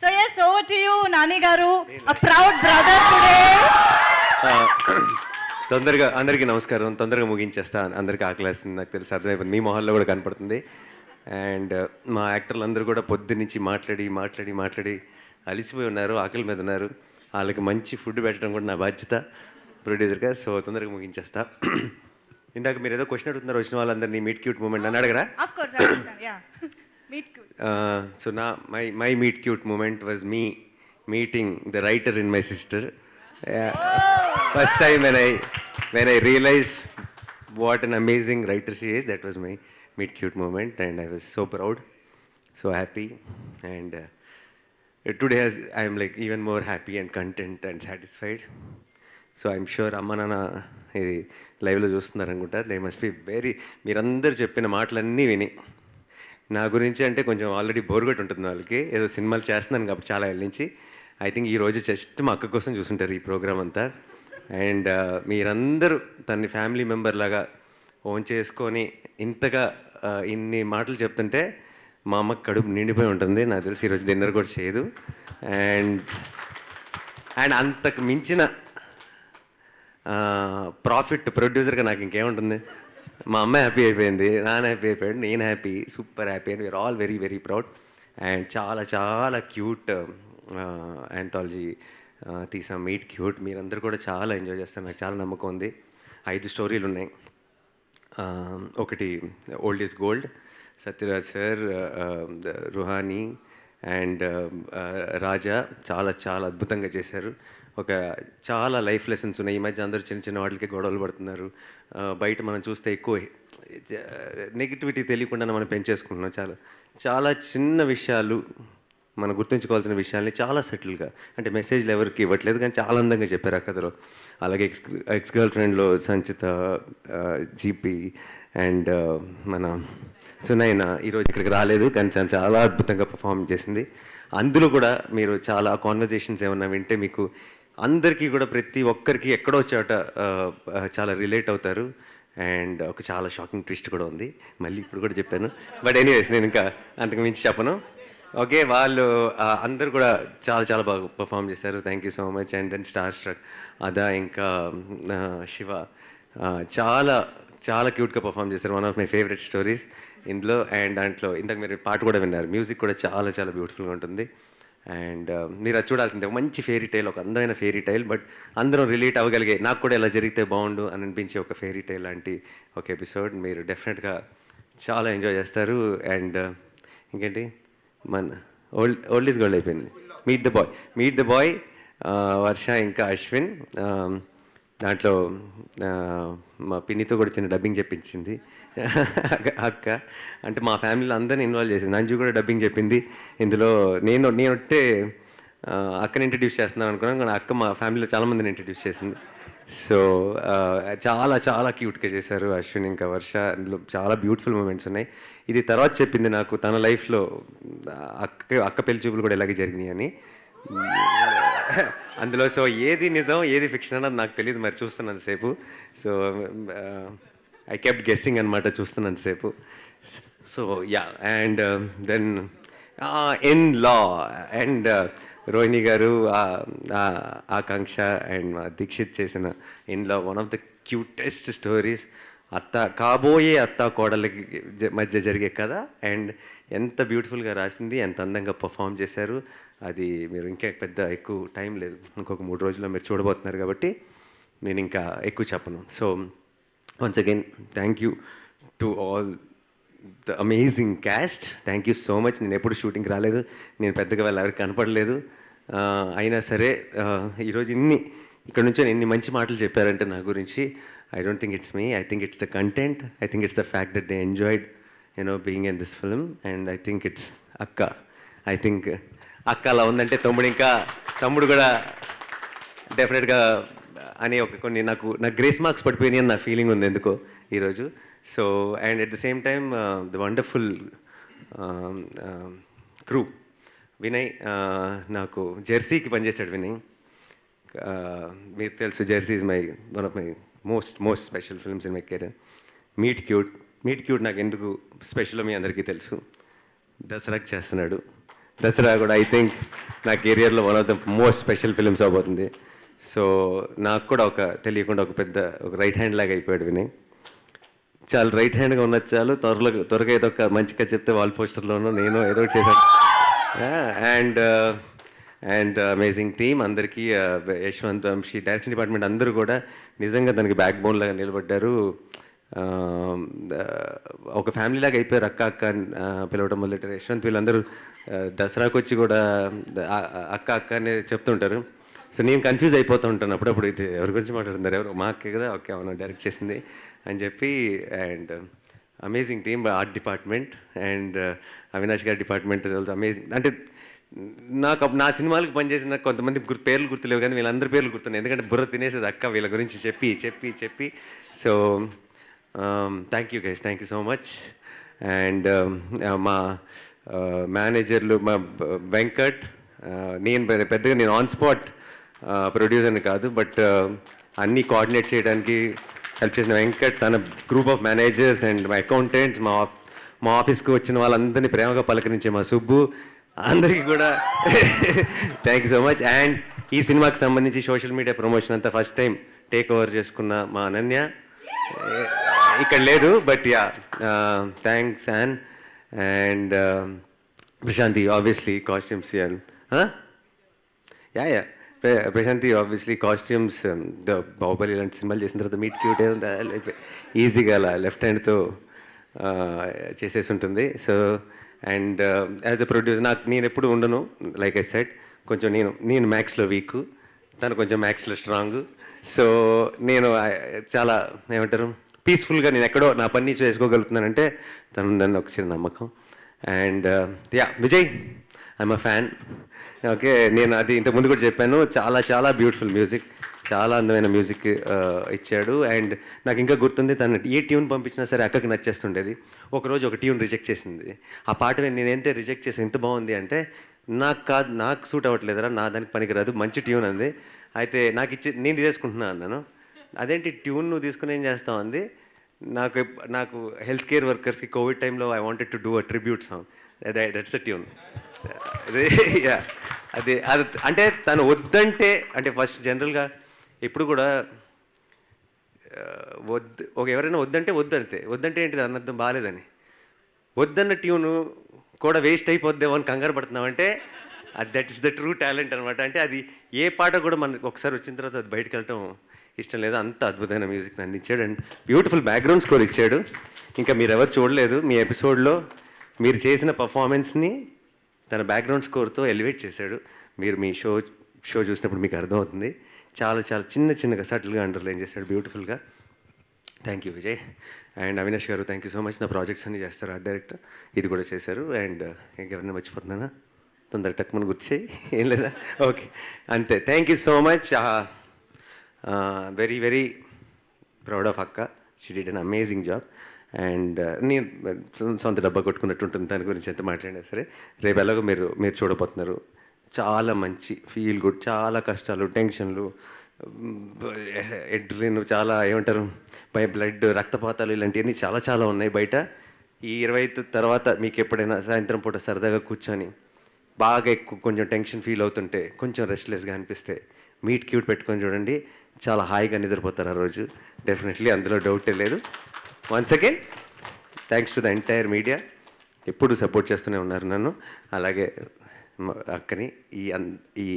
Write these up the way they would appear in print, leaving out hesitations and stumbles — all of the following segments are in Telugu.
So yes, over to you, Nani Garu, a proud brother today. తొందరగా అందరికీ నమస్కారం. తొందరగా ముగించేస్తా, అందరికీ ఆకలేస్తుంది నాకు తెలుసు, అర్థమైపోయింది, మీ మొహాల్లో కూడా కనపడుతుంది. అండ్ మా యాక్టర్లు అందరూ కూడా పొద్దున్నుంచి మాట్లాడి అలిసిపోయి ఉన్నారు, ఆకలి మీద ఉన్నారు. వాళ్ళకి మంచి ఫుడ్ పెట్టడం కూడా నా బాధ్యత ప్రొడ్యూసర్గా. సో తొందరగా ముగించేస్తా. ఇందాక మీరు ఏదో క్వశ్చన్ అడుగుతున్నారు, వచ్చిన వాళ్ళందరినీ మీట్ క్యూట్ మూమెంట్ అని అడగరా? Of course, I understand. Yeah. Meet cute. So my meet cute moment was me meeting the writer in my sister. First time when I realized what an amazing writer she is, that was my meet cute moment, and I was so proud, so happy, and today I am like even more happy and content and satisfied. So I'm sure అమ్మ నాన్న ఇది లైవ్లో చూస్తున్నారు అనుకుంటా. దే మస్ట్ బి వెరీ, మీరందరూ చెప్పిన మాటలన్నీ విని నా గురించి అంటే కొంచెం ఆల్రెడీ బోర్గొట్టి ఉంటుంది వాళ్ళకి, ఏదో సినిమాలు చేస్తున్నాను కాబట్టి చాలా ఏళ్ళ నుంచి. ఐ థింక్ ఈరోజు జస్ట్ మా అక్క కోసం చూసుంటారు ఈ ప్రోగ్రామ్ అంతా. అండ్ మీరందరూ తన్ని ఫ్యామిలీ మెంబర్ లాగా ఓన్ చేసుకొని ఇంతగా ఇన్ని మాటలు చెప్తుంటే మా అమ్మకి కడుపు నిండిపోయి ఉంటుంది నాకు తెలిసి. ఈరోజు డిన్నర్ కూడా చేయదు. అండ్ అంతకు మించిన ప్రాఫిట్ ప్రొడ్యూసర్గా నాకు ఇంకేముంటుంది. మా అమ్మ హ్యాపీ అయిపోయింది, నాన్న హ్యాపీ అయిపోయాడు, నేను happy, super happy, and we are all very very proud. And చాలా చాలా క్యూట్ యాంథాలజీ తీసాం, మీట్ క్యూట్. మీరందరూ కూడా చాలా ఎంజాయ్ చేస్తారు, నాకు చాలా నమ్మకం ఉంది. 5 స్టోరీలు ఉన్నాయి. ఒకటి old is gold, Sathyaraj sir, Ruhani and Raja చాలా చాలా అద్భుతంగా చేశారు. ఒక చాలా లైఫ్ లెసన్స్ ఉన్నాయి. ఈ మధ్య అందరూ చిన్న చిన్న వాటికి గొడవలు పడుతున్నారు. బయట మనం చూస్తే ఎక్కువ నెగిటివిటీ తెలియకుండా మనం పెంచేసుకుంటున్నాం. చాలా చాలా చిన్న విషయాలు, మనం గుర్తుంచుకోవాల్సిన విషయాల్ని చాలా సెటిల్గా, అంటే మెసేజ్లు ఎవరికి ఇవ్వట్లేదు కానీ చాలా అందంగా చెప్పారు ఆ కథలో. అలాగే ఎక్స్ గర్ల్ ఫ్రెండ్లో సంచిత, జీపీ అండ్ మన సునైనా ఈరోజు ఇక్కడికి రాలేదు కానీ చాలా అద్భుతంగా పర్ఫామ్ చేసింది. అందులో కూడా మీరు చాలా కాన్వర్జేషన్స్ ఏమన్నా వింటే మీకు అందరికీ కూడా ప్రతి ఒక్కరికి ఎక్కడో చోట చాలా రిలేట్ అవుతారు. అండ్ ఒక చాలా షాకింగ్ ట్విస్ట్ కూడా ఉంది, మళ్ళీ ఇప్పుడు కూడా చెప్పాను. బట్ ఎనీవేస్ నేను ఇంకా అంతకు మించి చెప్పను. ఓకే, వాళ్ళు అందరూ కూడా చాలా చాలా బాగా పర్ఫామ్ చేశారు. Thank you so much. And then star struck Adah, ఇంకా శివ చాలా చాలా క్యూట్గా పర్ఫామ్ చేశారు. One of my favourite stories ఇందులో. అండ్ దాంట్లో ఇందాక మీరు పాట కూడా విన్నారు, మ్యూజిక్ కూడా చాలా చాలా బ్యూటిఫుల్గా ఉంటుంది. అండ్ మీరు అది చూడాల్సిందే, ఒక మంచి ఫెయిరీ టైల్, ఒక అందమైన ఫెయిరీ టైల్, బట్ అందరం రిలేట్ అవ్వగలిగే, నాకు కూడా ఎలా జరిగితే బాగుండు అని అనిపించే ఒక ఫెయిరీ టైల్ లాంటి ఒక ఎపిసోడ్. మీరు డెఫినెట్గా చాలా ఎంజాయ్ చేస్తారు. అండ్ ఇంకేంటి, మన ఓల్డ్ ఈజ్ గోల్డ్ అయిపోయింది. మీట్ ద బాయ్ వర్ష ఇంకా అశ్విన్. దాంట్లో మా పిన్నితో కూడా చిన్న డబ్బింగ్ చెప్పించింది అక్క. అంటే మా ఫ్యామిలీలో అందరిని ఇన్వాల్వ్ చేసింది. నంజు కూడా డబ్బింగ్ చెప్పింది ఇందులో. నేనంటే అక్కని ఇంట్రడ్యూస్ చేస్తున్నాను అనుకున్నాను కానీ అక్క మా ఫ్యామిలీలో చాలామందిని ఇంట్రడ్యూస్ చేసింది. సో చాలా చాలా క్యూట్గా చేశారు అశ్విన్ ఇంకా వర్ష. అందులో చాలా బ్యూటిఫుల్ మూమెంట్స్ ఉన్నాయి. ఇది తర్వాత చెప్పింది నాకు తన లైఫ్లో అక్క పెళ్లి చూపులు కూడా ఇలాగే జరిగినాయి అని అందులో. సో ఏది నిజం ఏది ఫిక్షన్ అన్నది నాకు తెలియదు, మరి చూస్తున్నంతసేపు. సో ఐ కెప్ట్ గెస్సింగ్ అనమాట చూస్తున్నంతసేపు. So yeah, and then in law and Rohini గారు, ఆకాంక్ష అండ్ దీక్షిత్ చేసిన ఇన్లో one of the cutest stories. కాబోయే అత్త కోడలకి మధ్య జరిగే కథ. అండ్ ఎంత బ్యూటిఫుల్గా రాసింది, ఎంత అందంగా పర్ఫామ్ చేశారు. అది మీరు ఇంకా ఎక్కువ టైం లేదు, ఇంకొక 3 రోజుల్లో మీరు చూడబోతున్నారు కాబట్టి నేను ఇంకా ఎక్కువ చెప్పను. So once again thank you to all the amazing caste. Thank you so much. నేను ఎప్పుడు షూటింగ్కి రాలేదు, నేను పెద్దగా వాళ్ళు ఎవరికి కనపడలేదు. అయినా సరే ఈరోజు ఇక్కడ నుంచి ఎన్ని మంచి మాటలు చెప్పారంటే నా గురించి. I don't think it's me, I think it's the content, I think it's the fact that they enjoyed being in this film. And I think it's అక్క. ఐ థింక్ అక్క అలా ఉందంటే తమ్ముడు కూడా డెఫినెట్గా అనే కొన్ని నాకు గ్రేస్ మార్క్స్ పడిపోయినాయి అని నా ఫీలింగ్ ఉంది ఎందుకో ఈరోజు. So and at the same time the wonderful crew. Vinay నాకు జెర్సీకి పనిచేశాడు వినయ్. మీకు తెలుసు Jersey is one of my most special films in my career. Meet cute నాకు ఎందుకు స్పెషల్ మీ అందరికీ తెలుసు. దసరాకి చేస్తున్నాడు, దసరా కూడా ఐ థింక్ నా కెరియర్లో one of the most special films అవబోతుంది. సో నాకు కూడా తెలియకుండా ఒక రైట్ హ్యాండ్ లాగా అయిపోయాడు వినయ్. చాలా రైట్ హ్యాండ్గా ఉన్నది చాలు, త్వరగా ఏదో ఒక మంచిగా చెప్తే వాల్ పోస్టర్లోనూ నేను ఏదో ఒకటి చేశాను. అండ్ అమేజింగ్ టీమ్ అందరికీ, యశ్వంత్, వంశీ, డైరెక్షన్ డిపార్ట్మెంట్ అందరూ కూడా నిజంగా దానికి బ్యాక్ బోన్ లాగా నిలబడ్డారు. ఒక ఫ్యామిలీ లాగా అయిపోయారు. అక్క అక్క పిలవడం మొదలెట్టారు. యశ్వంత్ వీళ్ళందరూ దసరాకు వచ్చి కూడా అక్క అక్క అని చెప్తుంటారు. సో నేను కన్ఫ్యూజ్ అయిపోతూ ఉంటాను అప్పుడప్పుడు, ఇది ఎవరి గురించి మాట్లాడుతున్నారు, ఎవరు మా అక్కే కదా, ఓకే అవును డైరెక్ట్ చేసింది అని చెప్పి. And amazing team, art department and Avinash గారి డిపార్ట్మెంట్ ఆల్సో అమేజింగ్. అంటే నా సినిమాలకు పనిచేసిన కొంతమంది పేర్లు గుర్తులేవు, కానీ వీళ్ళందరి పేర్లు గుర్తున్నాయి, ఎందుకంటే బుర్ర తినేసేది అక్క వీళ్ళ గురించి చెప్పి. So thank you guys, thank you so much. And మా మేనేజర్లు, మా వెంకట్, నేను ఆన్ స్పాట్ ప్రొడ్యూసర్ని కాదు, బట్ అన్నీ కోఆర్డినేట్ చేయడానికి హెల్ప్ చేసిన వెంకట్, తన గ్రూప్ ఆఫ్ మేనేజర్స్ అండ్ మా అకౌంటెంట్స్, మా ఆఫీస్కి వచ్చిన వాళ్ళందరినీ ప్రేమగా పలకరించే మా సుబ్బు, అందరికీ కూడా thank you so much. And ఈ సినిమాకి సంబంధించి సోషల్ మీడియా ప్రమోషన్ అంతా ఫస్ట్ టైం టేక్ ఓవర్ చేసుకున్న మా అనన్య ఇక్కడ లేదు, but ya thanks. And Prashanti obviously costumes, ya Prashanti obviously costumes, Baahubali ఇలాంటి సినిమాలు చేసిన తర్వాత మీట్ క్యూట్ ఈజీగా అలా లెఫ్ట్ హ్యాండ్తో చేసేసి ఉంటుంది. So and as a producer నేను ఎప్పుడు ఉండను, లైక్ ఐ సెడ్, కొంచెం నేను మ్యాథ్స్లో వీక్, తను కొంచెం మ్యాథ్స్లో స్ట్రాంగ్. సో నేను చాలా ఏమంటారు పీస్ఫుల్గా నేను ఎక్కడో నా పని చేసుకోగలుగుతున్నానంటే తను నన్ను ఒక చిన్న నమ్మకం. And yeah Vijay, I'm a fan. Okay, నేను అది ఇంతకుముందు కూడా చెప్పాను, చాలా బ్యూటిఫుల్ మ్యూజిక్, చాలా అందమైన మ్యూజిక్ ఇచ్చాడు. అండ్ నాకు ఇంకా గుర్తుంది, తను ఏ ట్యూన్ పంపించినా సరే అక్కకి నచ్చేస్తుండేది. ఒకరోజు ఒక ట్యూన్ రిజెక్ట్ చేసింది. ఆ పాట నేనైతే రిజెక్ట్ చేసి ఎంత బాగుంది అంటే, నాకు సూట్ అవ్వట్లేదురా, నా దానికి పనికిరాదు, మంచి ట్యూన్ అంది. అయితే నేను తీసేసుకుంటున్నాను అన్నాను. అదేంటి ట్యూన్ నువ్వు తీసుకుని ఏం చేస్తావు అంది. నాకు హెల్త్ కేర్ వర్కర్స్కి కోవిడ్ టైంలో I wanted to do a tribute song, that's a tune. అది అంటే తను వద్దంటే, అంటే ఫస్ట్ జనరల్గా ఎప్పుడు కూడా ఎవరైనా వద్దంటే వద్దంటే ఏంటిది అన్నర్థం బాగాలేదని, వద్దన్న ట్యూను కూడా వేస్ట్ అయిపోద్దేమో అని కంగారు పడుతున్నామంటే that is the true talent అనమాట. అంటే అది ఏ పాట కూడా మనకు ఒకసారి వచ్చిన తర్వాత అది బయటకు వెళ్ళటం ఇష్టం లేదు, అంత అద్భుతమైన మ్యూజిక్ అందించాడు. అండ్ బ్యూటిఫుల్ బ్యాక్గ్రౌండ్ స్కోర్ ఇచ్చాడు. ఇంకా మీరు ఎవరు చూడలేదు, మీ ఎపిసోడ్లో మీరు చేసిన పర్ఫార్మెన్స్ని తన బ్యాక్గ్రౌండ్ స్కోర్తో ఎలివేట్ చేశాడు. మీరు మీ షో చూసినప్పుడు మీకు అర్థమవుతుంది. చాలా చిన్నగా సటిల్గా అండర్లైన్ చేశాడు బ్యూటిఫుల్గా. Thank you Vijay. And Avinash గారు థ్యాంక్ యూ సో మచ్. నా ప్రాజెక్ట్స్ అన్నీ చేస్తారు, ఆర్ట్ డైరెక్టర్, ఇది కూడా చేశారు. అండ్ ఇంకెవరైనా మర్చిపోతున్నానా, తొందర టక్మని గుర్తు చేయి, ఏం లేదా, ఓకే అంతే. Thank you so much. Very proud of అక్క, she did an amazing job. And నేను సొంత డబ్బా కొట్టుకున్నట్టు ఉంటుంది దాని గురించి ఎంత మాట్లాడినా సరే. రేపు ఎలాగో మీరు చూడబోతున్నారు, చాలా మంచి ఫీల్ గుడ్, చాలా కష్టాలు, టెన్షన్లు, ఎడ్రిన్, చాలా ఏమంటారు బ్లడ్, రక్తపాతాలు, ఇలాంటివన్నీ చాలా ఉన్నాయి బయట. ఈ 25 తర్వాత మీకు ఎప్పుడైనా సాయంత్రం పూట సరదాగా కూర్చొని బాగా ఎక్కువ కొంచెం టెన్షన్ ఫీల్ అవుతుంటే, కొంచెం రెస్ట్లెస్గా అనిపిస్తే మీట్ క్యూట్ పెట్టుకొని చూడండి, చాలా హాయిగా నిద్రపోతారు ఆ రోజు డెఫినెట్లీ, అందులో డౌటే లేదు. Once again thanks to the entire media, ఎప్పుడు సపోర్ట్ చేస్తూనే ఉన్నారు నన్ను, అలాగే అక్కని, ఈ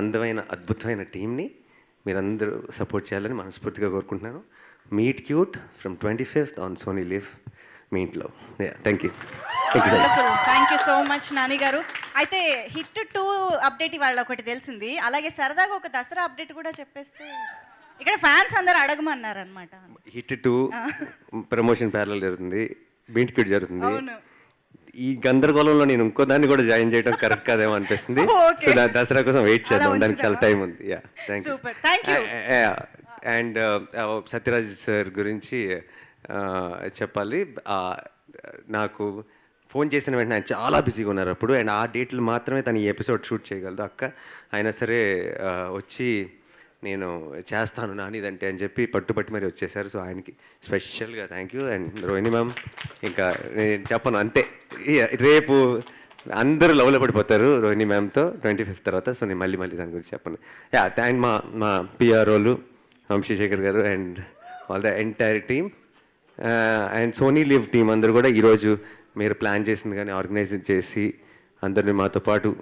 అందమైన అద్భుతమైన టీంని మీరందరూ సపోర్ట్ చేయాలని మనస్ఫూర్తిగా కోరుకుంటున్నాను. Meet cute from 25th on Sony LIV మీ ఇంట్లో. Thank you. Thank you so much Nani గారు. అయితే హిట్ 2 అప్డేట్ ఇవాళ ఒకటి తెలిసింది, అలాగే సరదాగా ఒక దసరా అప్డేట్ కూడా చెప్పేస్తే ఇక్కడ ఫ్యాన్స్ అందరూ అడగమన్నారు అనమాట. హిట్ 2 ప్రమోషన్ ప్యారల్ జరుగుతుంది, మీట్ క్యూట్ జరుగుతుంది. ఈ గందరగోళంలో నేను ఇంకో దాన్ని కూడా జాయిన్ చేయడం కరెక్ట్ కాదేమో అనిపిస్తుంది. సో దసరా కోసం వెయిట్ చేద్దాం, దానికి చాలా టైం ఉంది. Yeah thank you. And Sathyaraj sir గురించి చెప్పాలి. నాకు ఫోన్ చేసిన వెంటనే ఆయన చాలా బిజీగా ఉన్నారు అప్పుడు, అండ్ ఆ డేట్లు మాత్రమే తను ఈ ఎపిసోడ్ షూట్ చేయగలదు అక్క. అయినా సరే వచ్చి నేను చేస్తాను నానిదంటే అని చెప్పి పట్టుబట్టి మరి వచ్చేసారు. సో ఆయనకి స్పెషల్గా thank you. And Rohini ma'am ఇంకా నేను చెప్పను, అంతే. రేపు అందరూ లవ్లో పడిపోతారు రోహిణి మ్యామ్తో 25th తర్వాత. సో నేను మళ్ళీ దాని గురించి చెప్పను. యా, థ్యాంక్ మా పిఆర్ఓలు Vamsi Shekhar garu and all the entire team and SonyLIV team అందరూ కూడా ఈరోజు మీరు ప్లాన్ చేసింది కానీ ఆర్గనైజ్ చేసి అందరినీ మాతో పాటు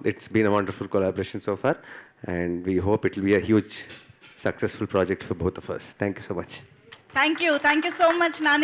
it's been a wonderful collaboration so far and we hope it will be a huge successful project for both of us. Thank you so much. Thank you so much Nani.